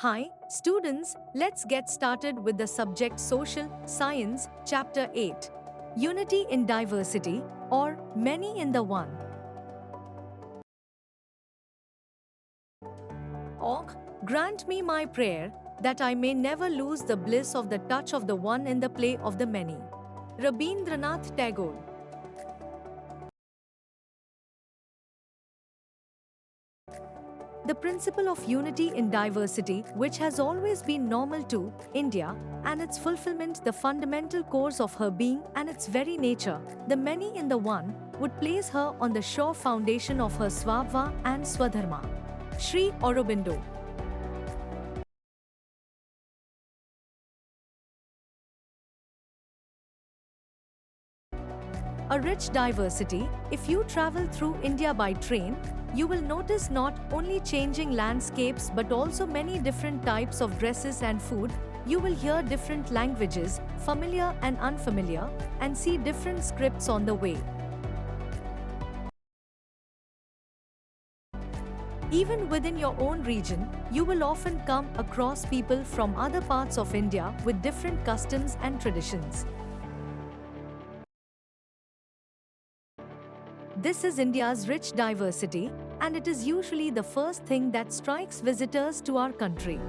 Hi, students, let's get started with the subject Social Science, Chapter 8. Unity in Diversity, or Many in the One. Og, grant me my prayer, that I may never lose the bliss of the touch of the one in the play of the many. Rabindranath Tagore. The principle of unity in diversity, which has always been normal to India, and its fulfillment the fundamental course of her being and its very nature, the many in the one, would place her on the sure foundation of her Svabhava and Swadharma. Sri Aurobindo. A rich diversity. If you travel through India by train, you will notice not only changing landscapes but also many different types of dresses and food. You will hear different languages, familiar and unfamiliar, and see different scripts on the way. Even within your own region, you will often come across people from other parts of India with different customs and traditions. This is India's rich diversity, and it is usually the first thing that strikes visitors to our country.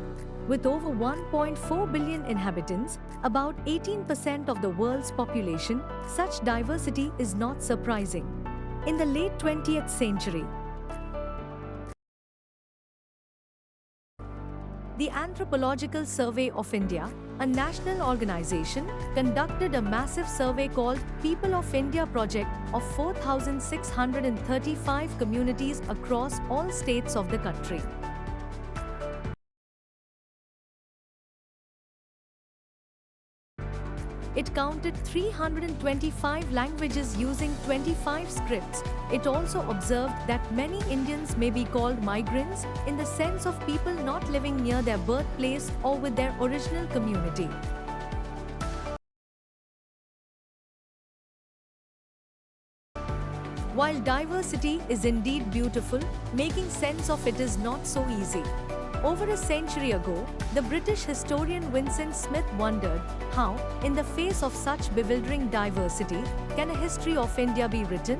With over 1.4 billion inhabitants, about 18% of the world's population, such diversity is not surprising. In the late 20th century, the Anthropological Survey of India, a national organization, conducted a massive survey called People of India Project of 4,635 communities across all states of the country. It counted 325 languages using 25 scripts. It also observed that many Indians may be called migrants in the sense of people not living near their birthplace or with their original community. While diversity is indeed beautiful, making sense of it is not so easy. Over a century ago, the British historian Vincent Smith wondered how, in the face of such bewildering diversity, can a history of India be written?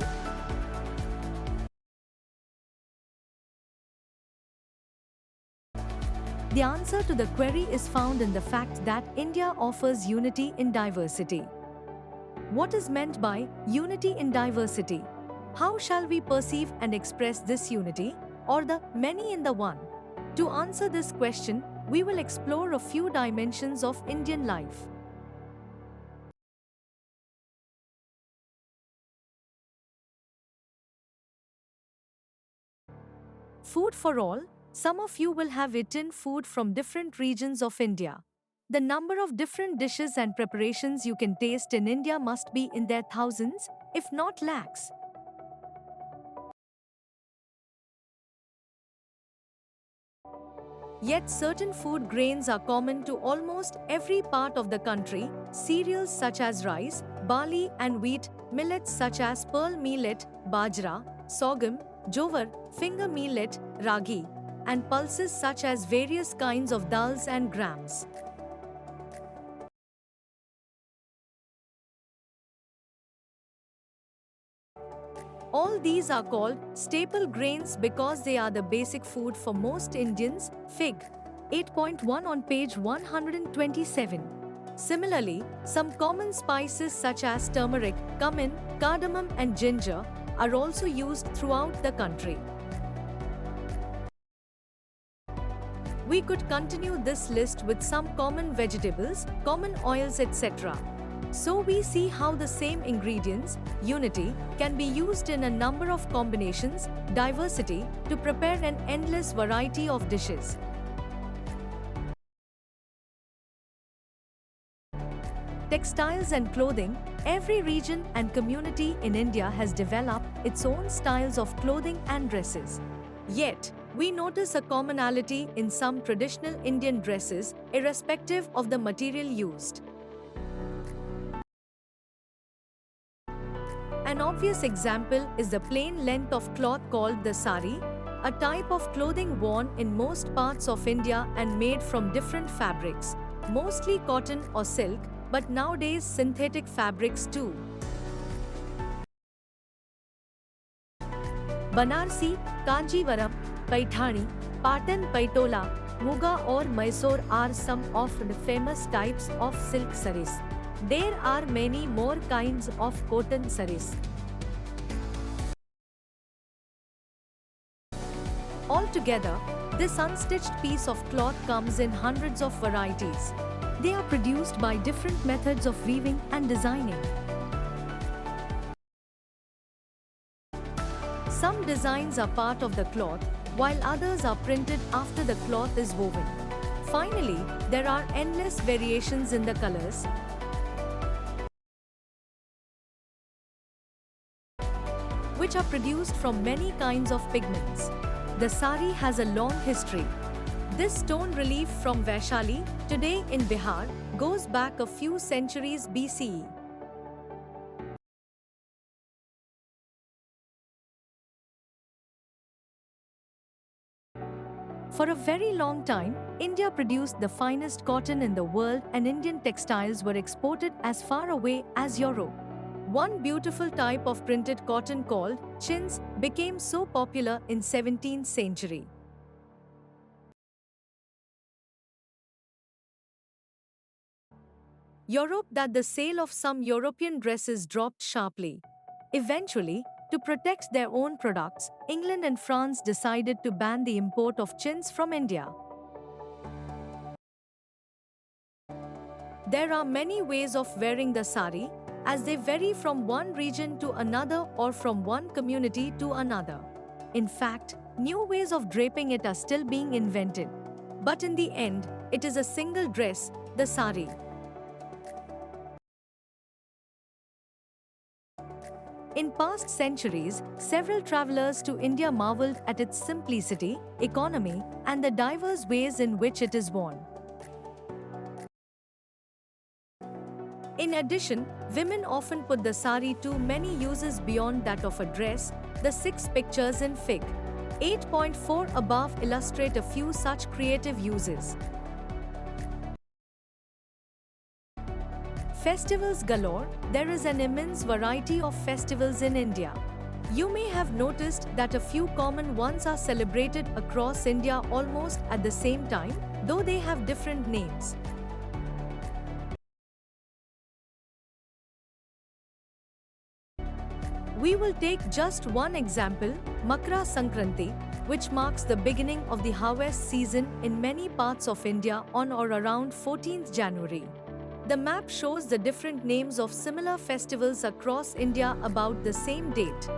The answer to the query is found in the fact that India offers unity in diversity. What is meant by unity in diversity? How shall we perceive and express this unity, or the many in the one? To answer this question, we will explore a few dimensions of Indian life. Food for all. Some of you will have eaten food from different regions of India. The number of different dishes and preparations you can taste in India must be in their thousands, if not lakhs. Yet certain food grains are common to almost every part of the country. Cereals such as rice, barley and wheat, millets such as pearl millet, bajra, sorghum, jowar, finger millet, ragi, and pulses such as various kinds of dals and grams. All these are called staple grains because they are the basic food for most Indians. Fig. 8.1 on page 127. Similarly, some common spices such as turmeric, cumin, cardamom and ginger are also used throughout the country. We could continue this list with some common vegetables, common oils, etc. So we see how the same ingredients, unity, can be used in a number of combinations, diversity, to prepare an endless variety of dishes. Textiles and clothing. Every region and community in India has developed its own styles of clothing and dresses. Yet, we notice a commonality in some traditional Indian dresses, irrespective of the material used. An obvious example is the plain length of cloth called the sari. a type of clothing worn in most parts of India and made from different fabrics, mostly cotton or silk, but nowadays synthetic fabrics too. Banarsi, Kanjivaram, Paithani, Patan Paitola, Muga or Mysore are some of the famous types of silk saris. There are many more kinds of cotton saris. Altogether, this unstitched piece of cloth comes in hundreds of varieties. They are produced by different methods of weaving and designing. Some designs are part of the cloth, while others are printed after the cloth is woven. Finally, there are endless variations in the colors, which are produced from many kinds of pigments. The sari has a long history. This stone relief from Vaishali, today in Bihar, goes back a few centuries BCE. For a very long time, India produced the finest cotton in the world and Indian textiles were exported as far away as Europe. One beautiful type of printed cotton called chins became so popular in 17th century. Europe that the sale of some European dresses dropped sharply. Eventually, to protect their own products, England and France decided to ban the import of chins from India. There are many ways of wearing the sari, as they vary from one region to another or from one community to another. In fact, new ways of draping it are still being invented. But in the end, it is a single dress, the sari. In past centuries, several travelers to India marveled at its simplicity, economy, and the diverse ways in which it is worn. In addition, women often put the sari to many uses beyond that of a dress. The 6 pictures in Fig. 8.4 above illustrate a few such creative uses. Festivals galore. There is an immense variety of festivals in India. You may have noticed that a few common ones are celebrated across India almost at the same time, though they have different names. We will take just one example, Makra Sankranti, which marks the beginning of the harvest season in many parts of India on or around 14th January. The map shows the different names of similar festivals across India about the same date.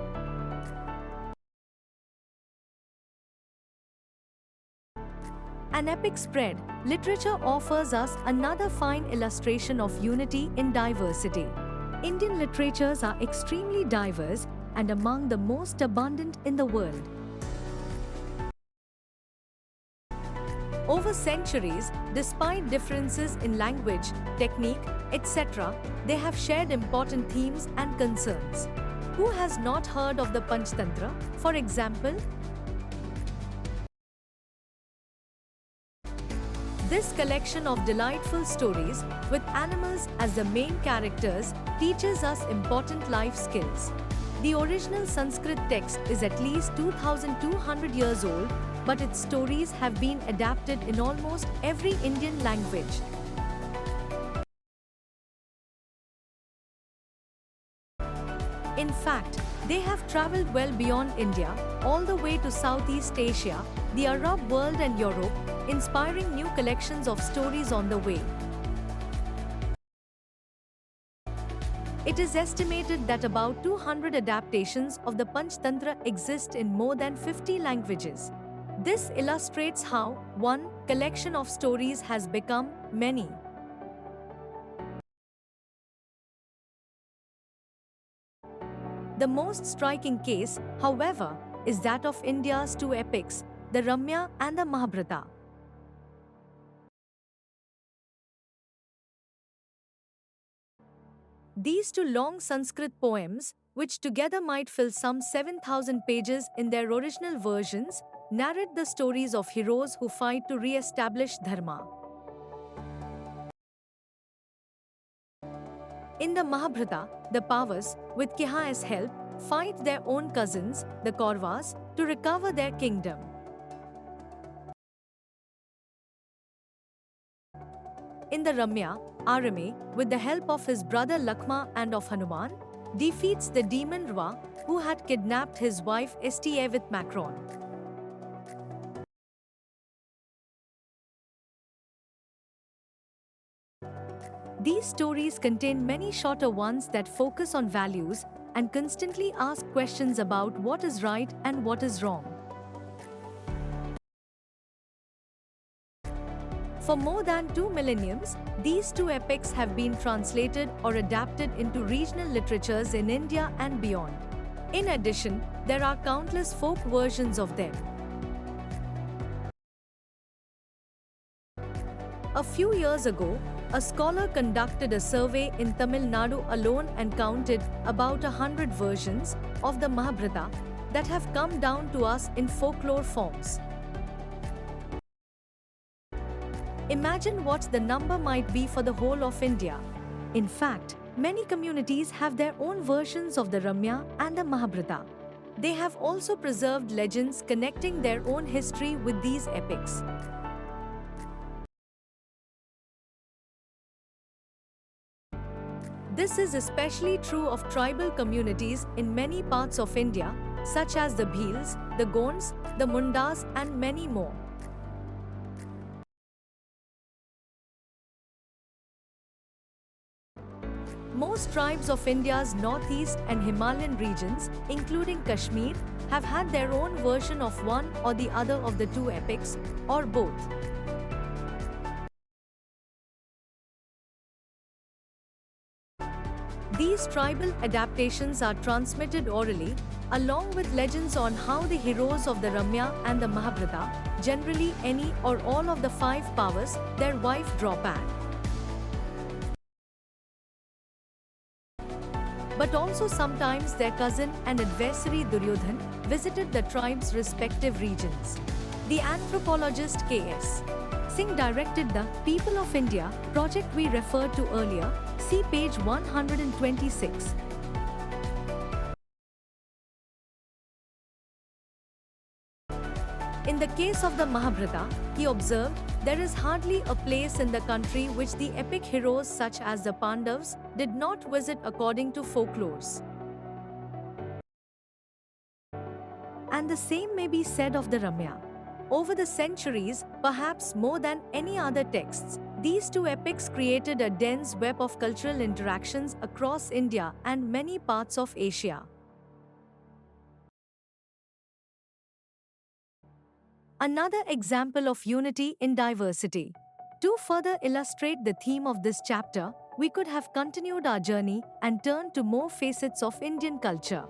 An epic spread, literature offers us another fine illustration of unity in diversity. Indian literatures are extremely diverse and among the most abundant in the world. Over centuries, despite differences in language, technique, etc., they have shared important themes and concerns. Who has not heard of the Panchtantra, for example? This collection of delightful stories, with animals as the main characters, teaches us important life skills. The original Sanskrit text is at least 2,200 years old, but its stories have been adapted in almost every Indian language. In fact, they have traveled well beyond India, all the way to Southeast Asia, the Arab world and Europe, inspiring new collections of stories on the way. It is estimated that about 200 adaptations of the Panchtantra exist in more than 50 languages. This illustrates how one collection of stories has become many. The most striking case, however, is that of India's 2 epics, the Ramaya and the Mahabharata. These 2 long Sanskrit poems, which together might fill some 7,000 pages in their original versions, narrate the stories of heroes who fight to re-establish Dharma. In the Mahabharata, the Pandavas, with Kiha's help, fight their own cousins, the Kauravas, to recover their kingdom. In the Ramya, Arame, with the help of his brother Lakshmana and of Hanuman, defeats the demon Rava, who had kidnapped his wife Sta with Macron. These stories contain many shorter ones that focus on values and constantly ask questions about what is right and what is wrong. For more than 2 millenniums, these two epics have been translated or adapted into regional literatures in India and beyond. In addition, there are countless folk versions of them. A few years ago, a scholar conducted a survey in Tamil Nadu alone and counted about 100 versions of the Mahabharata that have come down to us in folklore forms. Imagine what the number might be for the whole of India. In fact, many communities have their own versions of the Ramya and the Mahabharata. They have also preserved legends connecting their own history with these epics. This is especially true of tribal communities in many parts of India, such as the Bhils, the Gonds, the Mundas, and many more. Most tribes of India's northeast and Himalayan regions, including Kashmir, have had their own version of one or the other of the two epics, or both. These tribal adaptations are transmitted orally, along with legends on how the heroes of the Ramya and the Mahabharata, generally any or all of the 5 Pandavas, their wife Draupadi, but also sometimes their cousin and adversary Duryodhan, visited the tribe's respective regions. The anthropologist K.S. Singh directed the People of India project we referred to earlier. See page 126. In the case of the Mahabharata, he observed, there is hardly a place in the country which the epic heroes such as the Pandavas did not visit according to folklores. And the same may be said of the Ramya. Over the centuries, perhaps more than any other texts, these two epics created a dense web of cultural interactions across India and many parts of Asia. Another example of unity in diversity. To further illustrate the theme of this chapter, we could have continued our journey and turned to more facets of Indian culture.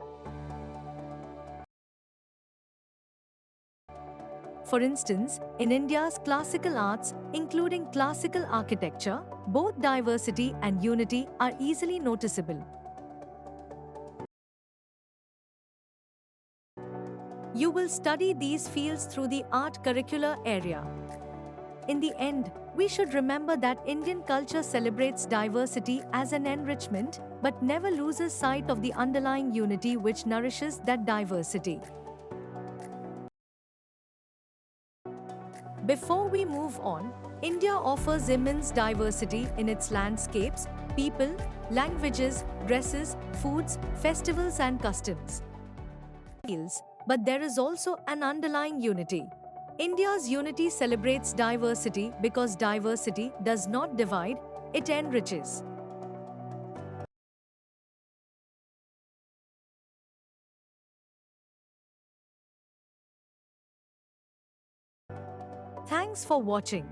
For instance, in India's classical arts, including classical architecture, both diversity and unity are easily noticeable. You will study these fields through the art curricular area. In the end, we should remember that Indian culture celebrates diversity as an enrichment, but never loses sight of the underlying unity which nourishes that diversity. Before we move on, India offers immense diversity in its landscapes, people, languages, dresses, foods, festivals and customs. But there is also an underlying unity. India's unity celebrates diversity because diversity does not divide, it enriches. Thanks for watching.